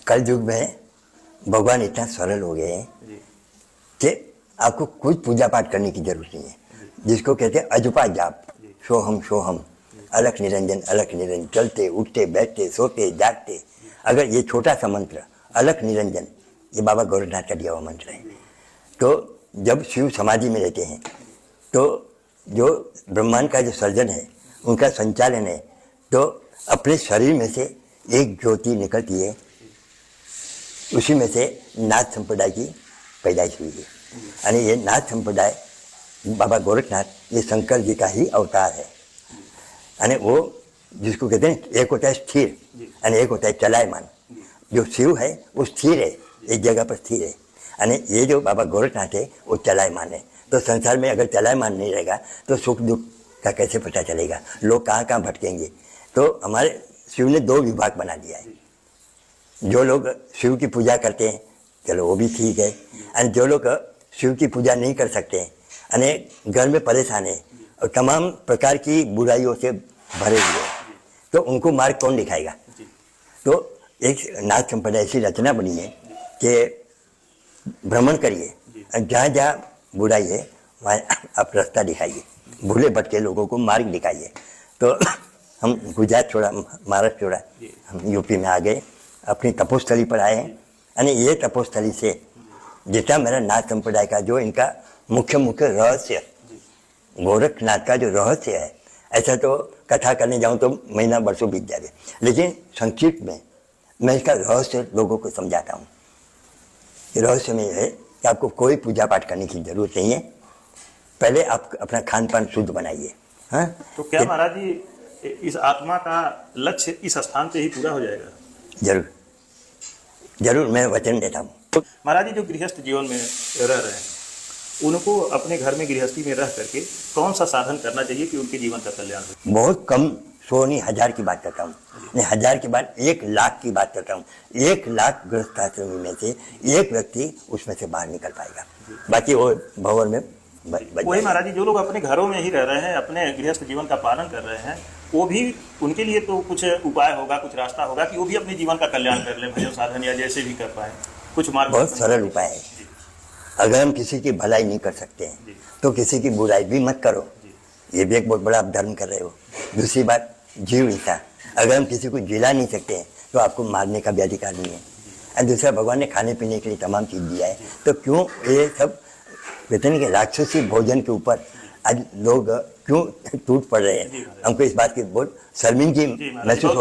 कल युग में भगवान इतना सरल हो गए हैं कि आपको कोई पूजा पाठ करने की जरूरत नहीं है। जिसको कहते हैं अजपा जाप, सोहम सोहम, अलख निरंजन, चलते उठते बैठते सोते जागते। अगर ये छोटा सा मंत्र अलख निरंजन, ये बाबा गोरखनाथ का दिया हुआ मंत्र है। तो जब शिव समाधि में रहते हैं तो जो ब्रह्मांड का जो सर्जन है उनका संचालन है, तो अपने शरीर में से एक ज्योति निकलती है, उसी में से नाथ संप्रदाय की पैदाइश हुई है। यानी ये नाथ संप्रदाय बाबा गोरखनाथ ये शंकर जी का ही अवतार है। यानी वो जिसको कहते हैं एक होता है स्थिर यानी एक होता है चलायमान। जो शिव है वो स्थिर है, एक जगह पर स्थिर है। यानी ये जो बाबा गोरखनाथ है वो चलायमान है। तो संसार में अगर चलायमान नहीं रहेगा तो सुख दुख का कैसे पता चलेगा, लोग कहाँ कहाँ भटकेंगे। तो हमारे शिव ने दो विभाग बना दिया है। जो लोग शिव की पूजा करते हैं चलो वो भी ठीक है, और जो लोग शिव की पूजा नहीं कर सकते हैं यानी घर में परेशान है और तमाम प्रकार की बुराइयों से भरे हुए हैं, तो उनको मार्ग कौन दिखाएगा। तो एक नाथ संप्रदाय ऐसी रचना बनी है कि भ्रमण करिए, जहाँ जहाँ बुराई है वहाँ आप रास्ता दिखाइए, भूले भटके लोगों को मार्ग दिखाइए। तो हम गुजरात छोड़ा, महाराष्ट्र छोड़ा, हम यूपी में आ गए, अपनी तपोस्थली पर आए हैं। यानी ये तपोस्थली से जितना मेरा नाथ संप्रदाय का जो इनका मुख्य रहस्य, गोरखनाथ का जो रहस्य है, ऐसा तो कथा करने जाऊँ तो महीना बरसों बीत जाए, लेकिन संक्षिप्त में मैं इसका रहस्य लोगों को समझाता हूँ। रहस्य में है कि आपको कोई पूजा पाठ करने की जरूरत नहीं है। पहले आप अपना खान पान शुद्ध बनाइए। हाँ, तो क्या महाराज जी इस आत्मा का लक्ष्य इस स्थान पे ही पूरा हो जाएगा? जरूर जरूर, मैं वचन देता हूँ। महाराज जी जो गृहस्थ जीवन में रह रहे हैं उनको अपने घर में गृहस्थी में रह करके कौन सा साधन करना चाहिए कि उनके जीवन का कल्याण हो? बहुत कम, 100 नहीं 1000 की बात करता हूँ, नहीं 1000 की बात 1 लाख की बात करता हूँ। 1 लाख गृहस्थाश्रम में से एक व्यक्ति उसमें से बाहर निकल पाएगा, बाकी वो भवन में वही महाराज जी जो लोग अपने घरों में ही रह रहे हैं, अपने गृहस्थ जीवन का पालन कर रहे हैं, वो भी उनके लिए तो कुछ उपाय होगा, कुछ रास्ता होगा कि वो भी अपने जीवन का कल्याण कर लें, भजन साधन या जैसे भी कर पाए कुछ मार्ग। बहुत सरल उपाय है। अगर हम किसी की भलाई नहीं कर सकते हैं तो किसी की बुराई भी मत करो, ये भी एक बहुत बड़ा आप धर्म कर रहे हो। दूसरी बात, जीव हिंसा, अगर हम किसी को जिला नहीं सकते हैं तो आपको मारने का भी अधिकार नहीं है। और दूसरा, भगवान ने खाने पीने के लिए तमाम चीज़ दिया है, तो क्यों ये सब कहते हैं कि राक्षसी भोजन के ऊपर आज लोग क्यों टूट पड़ रहे हैं। हमको इस बात की बहुत शर्मिंदगी महसूस